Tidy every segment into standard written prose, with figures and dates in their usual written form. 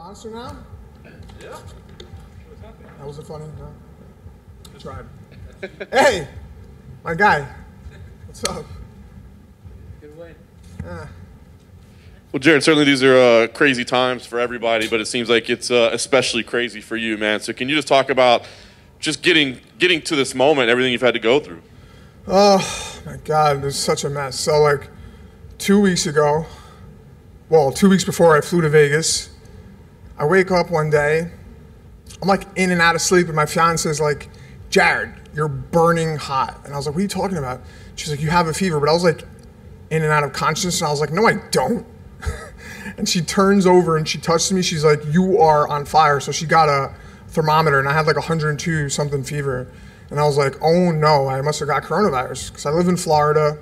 Monster now? Yeah. That wasn't funny, no? I tried. Hey! My guy. What's up? Good win. Yeah. Well, Jared, certainly these are crazy times for everybody, but it seems like it's especially crazy for you, man. So can you just talk about just getting to this moment, everything you've had to go through? Oh, my God, it was such a mess. So, like, 2 weeks ago, well, 2 weeks before I flew to Vegas, I wake up one day, I'm like in and out of sleep, and my fiance is like, Jared, you're burning hot. And I was like, what are you talking about? She's like, you have a fever. But I was like in and out of consciousness, and I was like, no, I don't. And she turns over and she touches me. She's like, you are on fire. So she got a thermometer, and I had like 102 something fever. And I was like, oh no, I must have got coronavirus, because I live in Florida.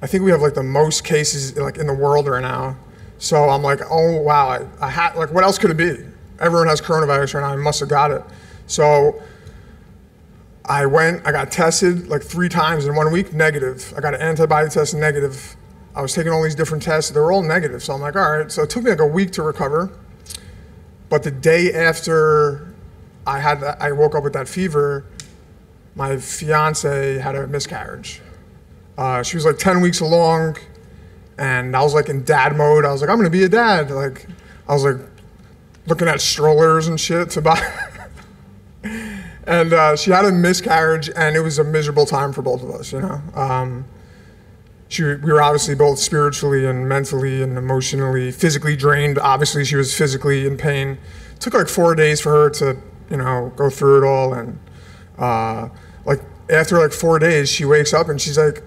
I think we have like the most cases like in the world right now. So I'm like, oh wow, I had, like, what else could it be? Everyone has coronavirus right now, I must have got it. So I got tested like 3 times in 1 week, negative. I got an antibody test, negative. I was taking all these different tests, they were all negative. So I'm like, all right. So it took me like a week to recover. But the day after I woke up with that fever, my fiance had a miscarriage. She was like 10 weeks along, and I was like in dad mode. I was like, I'm gonna be a dad. Like, I was like looking at strollers and shit to buy. And she had a miscarriage, and it was a miserable time for both of us, you know. We were obviously both spiritually and mentally and emotionally, physically drained. Obviously, she was physically in pain. It took like 4 days for her to, you know, go through it all. And like after like 4 days, she wakes up and she's like,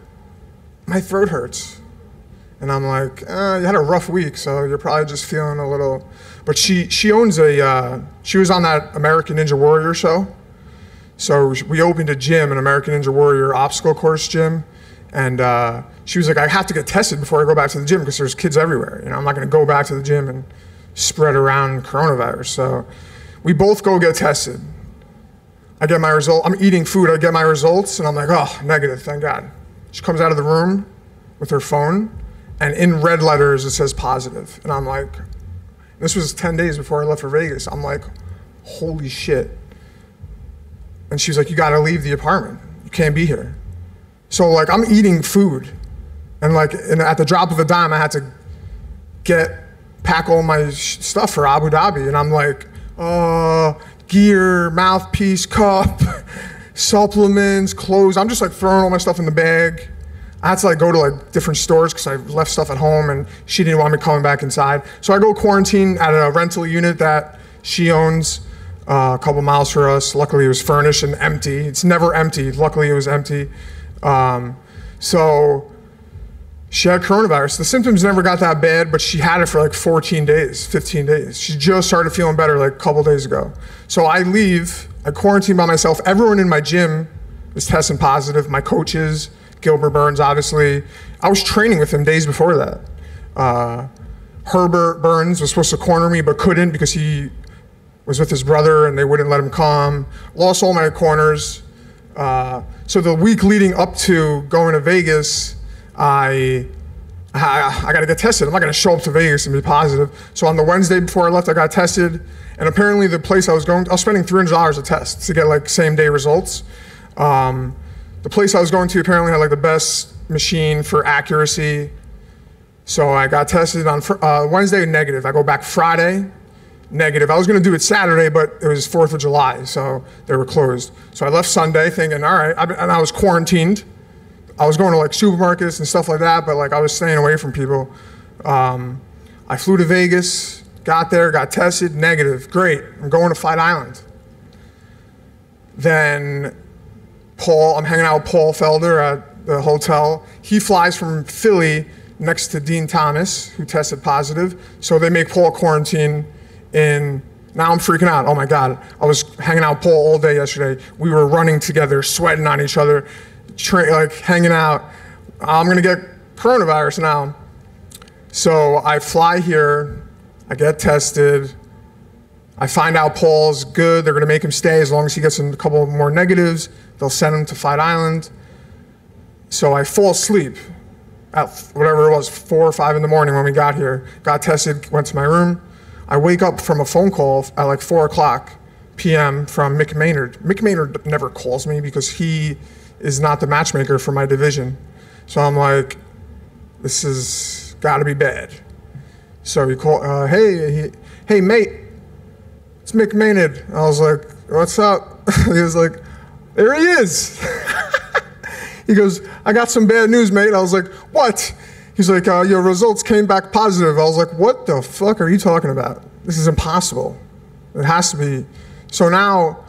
my throat hurts. And I'm like, you had a rough week, so you're probably just feeling a little. But she owns she was on that American Ninja Warrior show. So we opened a gym, an American Ninja Warrior obstacle course gym. And she was like, I have to get tested before I go back to the gym, because there's kids everywhere. You know, I'm not gonna go back to the gym and spread around coronavirus. So we both go get tested. I get my result, I'm eating food, I get my results, and I'm like, oh, negative, thank God. She comes out of the room with her phone, and in red letters it says positive. And I'm like, this was 10 days before I left for Vegas. I'm like, holy shit. And she's like, you gotta leave the apartment. You can't be here. So like, I'm eating food, and like at the drop of a dime, I had to pack all my stuff for Abu Dhabi. And I'm like, gear, mouthpiece, cup, supplements, clothes. I'm just like throwing all my stuff in the bag. I had to like go to like different stores because I left stuff at home, and she didn't want me coming back inside. So I go quarantine at a rental unit that she owns a couple miles from us. Luckily it was furnished and empty. It's never empty. Luckily it was empty. So she had coronavirus. The symptoms never got that bad, but she had it for like 14 days, 15 days. She just started feeling better like a couple days ago. So I leave, I quarantine by myself. Everyone in my gym is testing positive. My coaches, Gilbert Burns, obviously. I was training with him days before that. Herbert Burns was supposed to corner me, but couldn't because he was with his brother and they wouldn't let him come. Lost all my corners. So the week leading up to going to Vegas, I got to get tested. I'm not going to show up to Vegas and be positive. So on the Wednesday before I left, I got tested. And apparently the place I was spending $300 a test to get like same day results. The place I was going to apparently had like the best machine for accuracy. So I got tested on Wednesday, negative. I go back Friday, negative. I was gonna do it Saturday, but it was 4th of July, so they were closed. So I left Sunday thinking, all right, and I was quarantined. I was going to like supermarkets and stuff like that, but like I was staying away from people. I flew to Vegas, got there, got tested, negative, great. I'm going to Fight Island. Then I'm hanging out with Paul Felder at the hotel. He flies from Philly next to Dean Thomas, who tested positive. So they make Paul quarantine now I'm freaking out. Oh my God. I was hanging out with Paul all day yesterday. We were running together, sweating on each other, like hanging out. I'm gonna get coronavirus now. So I fly here, I get tested. I find out Paul's good. They're gonna make him stay as long as he gets a couple more negatives. They'll send him to Fight Island. So I fall asleep at whatever it was, 4 or 5 in the morning when we got here. Got tested, went to my room. I wake up from a phone call at like 4 o'clock p.m. from Mick Maynard. Mick Maynard never calls me because he is not the matchmaker for my division. So I'm like, this has got to be bad. So he called, hey, mate, it's Mick Maynard. I was like, what's up? He was like, there he is. He goes, I got some bad news, mate. I was like, what? He's like, your results came back positive. I was like, what the fuck are you talking about? This is impossible. It has to be. So now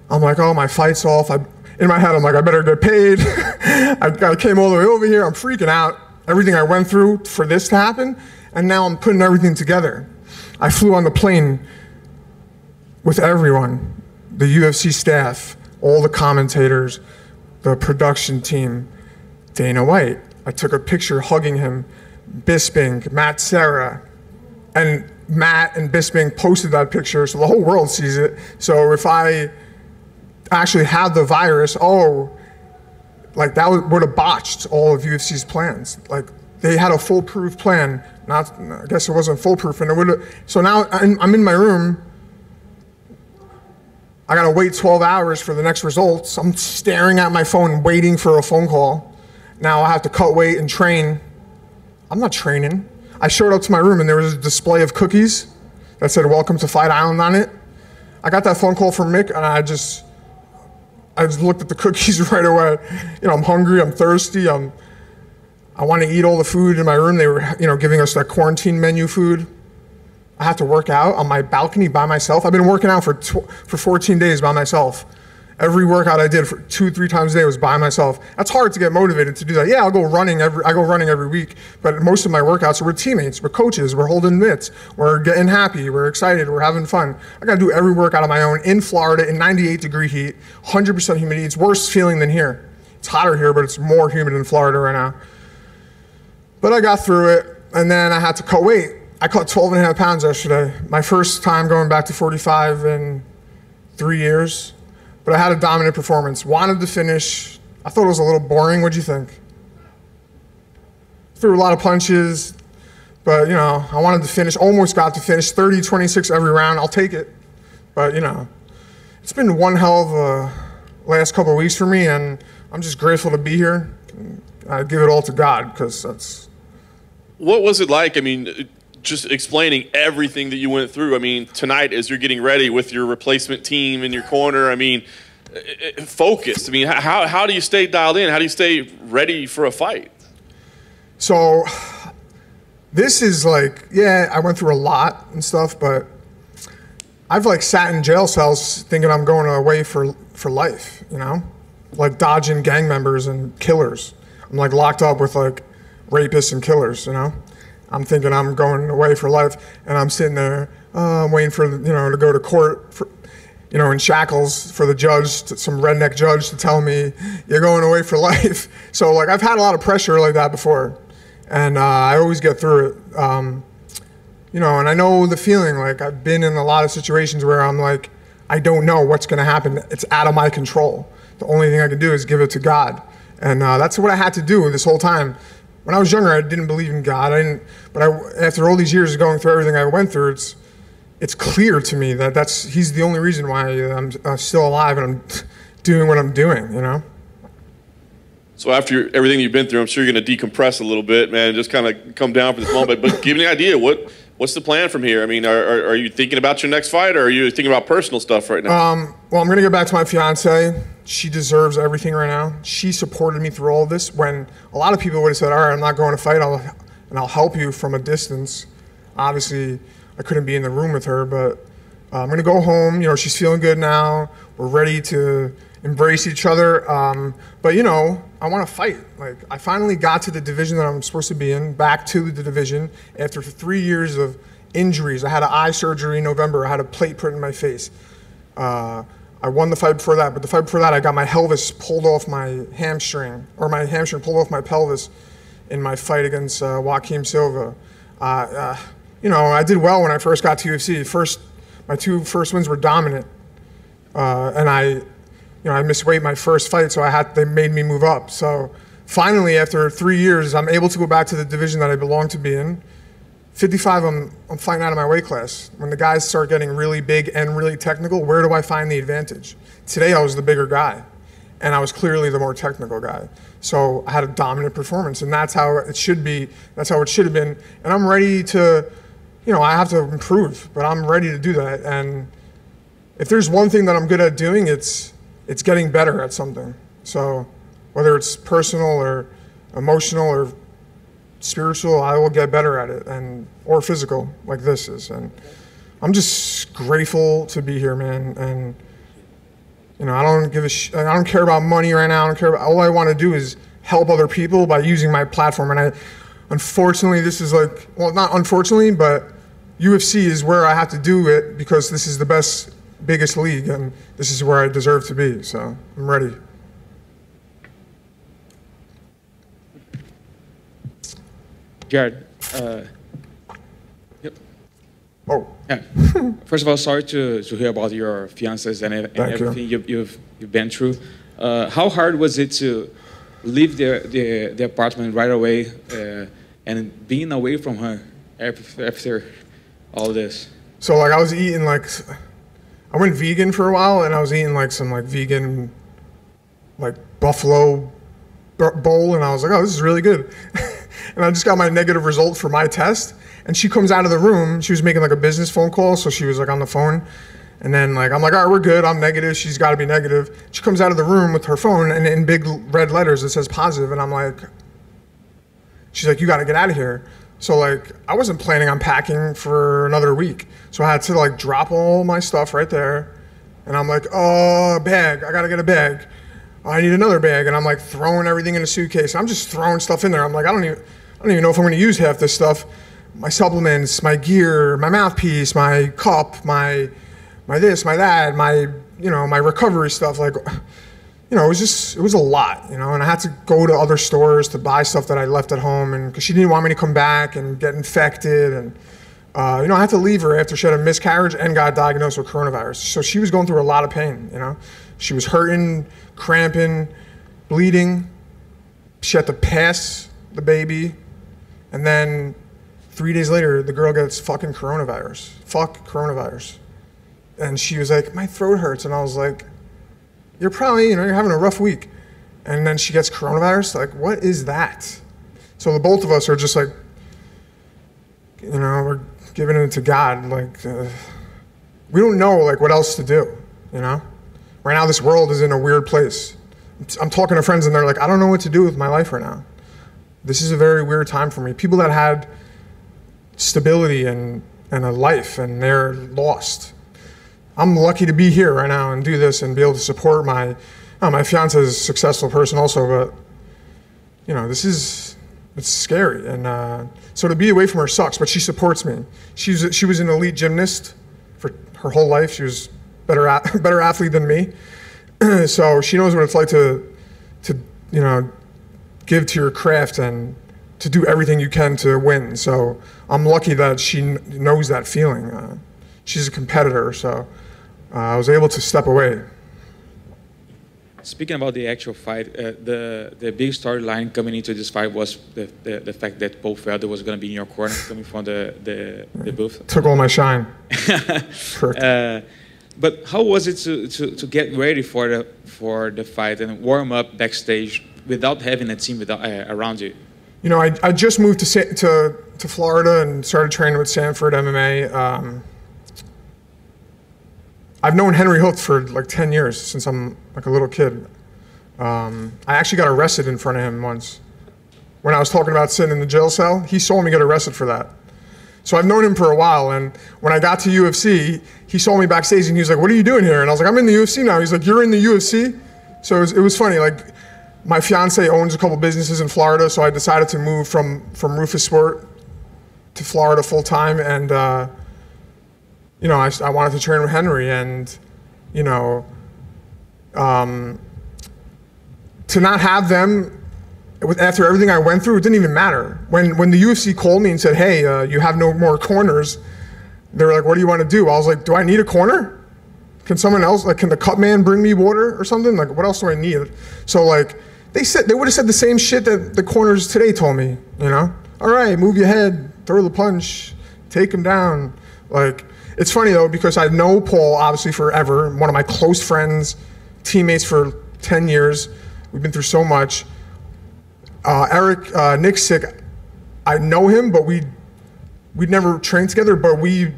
I'm like, oh, my fight's off. In my head, I'm like, I better get paid. I came all the way over here. I'm freaking out. Everything I went through for this to happen, and now I'm putting everything together. I flew on the plane with everyone, the UFC staff, all the commentators, the production team, Dana White. I took a picture hugging him, Bisping, Matt Serra, and Matt and Bisping posted that picture so the whole world sees it. So if I actually had the virus, like that would have botched all of UFC's plans. Like they had a foolproof plan. I guess it wasn't foolproof, and it would. So now I'm in my room. I gotta wait 12 hours for the next results. I'm staring at my phone, waiting for a phone call. Now I have to cut weight and train. I'm not training. I showed up to my room and there was a display of cookies that said "Welcome to Fight Island" on it. I got that phone call from Mick, and I just looked at the cookies right away. You know, I'm hungry, I'm thirsty, I want to eat all the food in my room. They were, giving us that quarantine menu food. I have to work out on my balcony by myself. I've been working out for 14 days by myself. Every workout I did for 2-3 times a day was by myself. That's hard to get motivated to do that. Yeah, I go running every week, but most of my workouts are with teammates, with coaches. We're holding mitts. We're getting happy. We're excited. We're having fun. I got to do every workout on my own in Florida in 98-degree heat, 100% humidity. It's worse feeling than here. It's hotter here, but it's more humid in Florida right now. But I got through it, and then I had to cut weight. I cut 12.5 pounds yesterday. My first time going back to 45 in 3 years. But I had a dominant performance. Wanted to finish. I thought it was a little boring. What'd you think? Threw a lot of punches, but I wanted to finish. Almost got to finish. 30-26 every round. I'll take it. But it's been one hell of a last couple of weeks for me, and I'm just grateful to be here. I give it all to God because that's. What was it like? I mean, just explaining everything that you went through. I mean, tonight as you're getting ready with your replacement team in your corner, I mean, focused. I mean, how do you stay dialed in? How do you stay ready for a fight? So this is like, yeah, I went through a lot and stuff, but I've like sat in jail cells thinking I'm going away for life, like dodging gang members and killers. I'm like locked up with like rapists and killers, I'm thinking I'm going away for life, and I'm sitting there, I'm waiting for to go to court, in shackles for the judge, some redneck judge, to tell me you're going away for life. So like I've had a lot of pressure like that before, and I always get through it. And I know the feeling. Like I've been in a lot of situations where I'm like, I don't know what's going to happen. It's out of my control. The only thing I can do is give it to God, and that's what I had to do this whole time. When I was younger, I didn't believe in God. But after all these years of going through everything I went through, it's clear to me that He's the only reason why I'm still alive and I'm doing what I'm doing. So after everything you've been through, I'm sure you're going to decompress a little bit, man, just kind of come down for this moment. But give me an idea. What's the plan from here? I mean, are you thinking about your next fight, or are you thinking about personal stuff right now? Well, I'm going to get back to my fiance. She deserves everything right now. She supported me through all of this when a lot of people would have said, all right, I'm not going to fight, and I'll help you from a distance. Obviously, I couldn't be in the room with her, but I'm going to go home. She's feeling good now. We're ready to embrace each other. But, I want to fight. Like, I finally got to the division that I'm supposed to be in, back to the division after 3 years of injuries. I had an eye surgery in November. I had a plate put in my face. I won the fight before that, but the fight before that, I got my pelvis pulled off my hamstring, or my hamstring pulled off my pelvis in my fight against Joaquim Silva. I did well when I first got to UFC. My 2 first wins were dominant, and I missed weight my first fight, so they made me move up. So finally, after 3 years, I'm able to go back to the division that I belong to be in. 55, I'm fighting out of my weight class. When the guys start getting really big and really technical, where do I find the advantage? Today I was the bigger guy, and I was clearly the more technical guy. So I had a dominant performance, and that's how it should be. That's how it should have been. And I'm ready to, you know, I have to improve, but I'm ready to do that. And if there's one thing that I'm good at doing, it's getting better at something. So whether it's personal or emotional or spiritual, I will get better at it, or physical, like this is. And I'm just grateful to be here, man. And you know, I don't care about money right now. I don't care about, all I want to do is help other people by using my platform. And unfortunately, this is like, well, not unfortunately, but UFC is where I have to do it because this is the biggest league, and this is where I deserve to be. So I'm ready. Jared, yep. Oh. Yeah. First of all, sorry to hear about your fiancés and everything you've been through. How hard was it to leave the apartment right away and being away from her after all this? So like I was eating like, I went vegan for a while, and I was eating like some like vegan like buffalo bowl, and I was like, oh, this is really good. And I just got my negative result for my test, and she comes out of the room. She was making like a business phone call, so she was like on the phone. And then like, I'm like, all right, we're good. I'm negative. She's got to be negative. She comes out of the room with her phone, and in big red letters it says positive. And I'm like, she's like, you got to get out of here. So like, I wasn't planning on packing for another week. So I had to like drop all my stuff right there. And I'm like, oh, bag, I got to get a bag. Oh, I need another bag. And I'm like throwing everything in a suitcase. I'm just throwing stuff in there. I'm like, I don't even know if I'm going to use half this stuff. My supplements, my gear, my mouthpiece, my cup, my this, my that, my recovery stuff. Like, you know, it was a lot, you know, and I had to go to other stores to buy stuff that I left at home, and because she didn't want me to come back and get infected. And, you know, I had to leave her after she had a miscarriage and got diagnosed with coronavirus. So she was going through a lot of pain, you know. She was hurting, cramping, bleeding. She had to pass the baby. And then 3 days later, the girl gets fucking coronavirus. Fuck coronavirus. And she was like, my throat hurts. And I was like, you're probably, you know, you're having a rough week. And then she gets coronavirus. Like, what is that? So the both of us are just like, you know, we're giving it to God. Like, we don't know like what else to do, you know? Right now, this world is in a weird place. I'm talking to friends and they're like, I don't know what to do with my life right now. This is a very weird time for me. People that had stability and a life, and they're lost. I'm lucky to be here right now and do this and be able to support my fiance is a successful person also, but you know, it's scary. And so to be away from her sucks, but she supports me. She was an elite gymnast for her whole life. She was better athlete than me. So she knows what it's like to you know, give to your craft and to do everything you can to win. So I'm lucky that she knows that feeling. She's a competitor, so I was able to step away. Speaking about the actual fight, the big storyline coming into this fight was the fact that Paul Felder was going to be in your corner coming from the booth. Took all my shine. But how was it to get ready for the fight and warm up backstage without having a team around you? You know, I just moved to Florida and started training with Sanford MMA. I've known Henry Hook for like 10 years, since I'm like a little kid. I actually got arrested in front of him once. When I was talking about sitting in the jail cell, he saw me get arrested for that. So I've known him for a while, and when I got to UFC, he saw me backstage and he was like, what are you doing here? And I was like, I'm in the UFC now. He's like, you're in the UFC? So it was funny, like, my fiance owns a couple businesses in Florida, so I decided to move from Rufus Sport to Florida full time, and you know, I wanted to train with Henry, and you know, to not have them after everything I went through, it didn't even matter. When the UFC called me and said, hey, you have no more corners, they were like, what do you want to do? I was like, do I need a corner? Can someone else, like, can the cut man bring me water or something? Like, what else do I need? So like, they would have said the same shit that the corners today told me, you know? All right, move your head, throw the punch, take him down. Like, it's funny though, because I know Paul obviously forever, one of my close friends, teammates for 10 years. We've been through so much. Nick's sick. I know him, but we'd never trained together, but we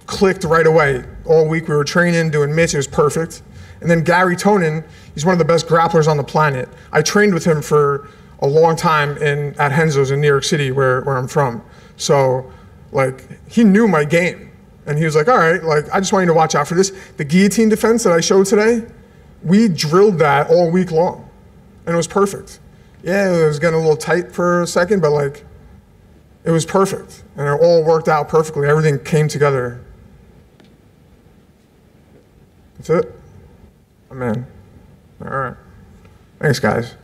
clicked right away. All week we were training, doing mitts, it was perfect. And then Gary Tonin, he's one of the best grapplers on the planet. I trained with him for a long time at Henzo's in New York City, where I'm from. So, like, he knew my game. And he was like, all right, like, I just want you to watch out for this. The guillotine defense that I showed today, we drilled that all week long. And it was perfect. Yeah, it was getting a little tight for a second, but like, it was perfect. And it all worked out perfectly. Everything came together. That's it. Oh, man. All right. Thanks, guys.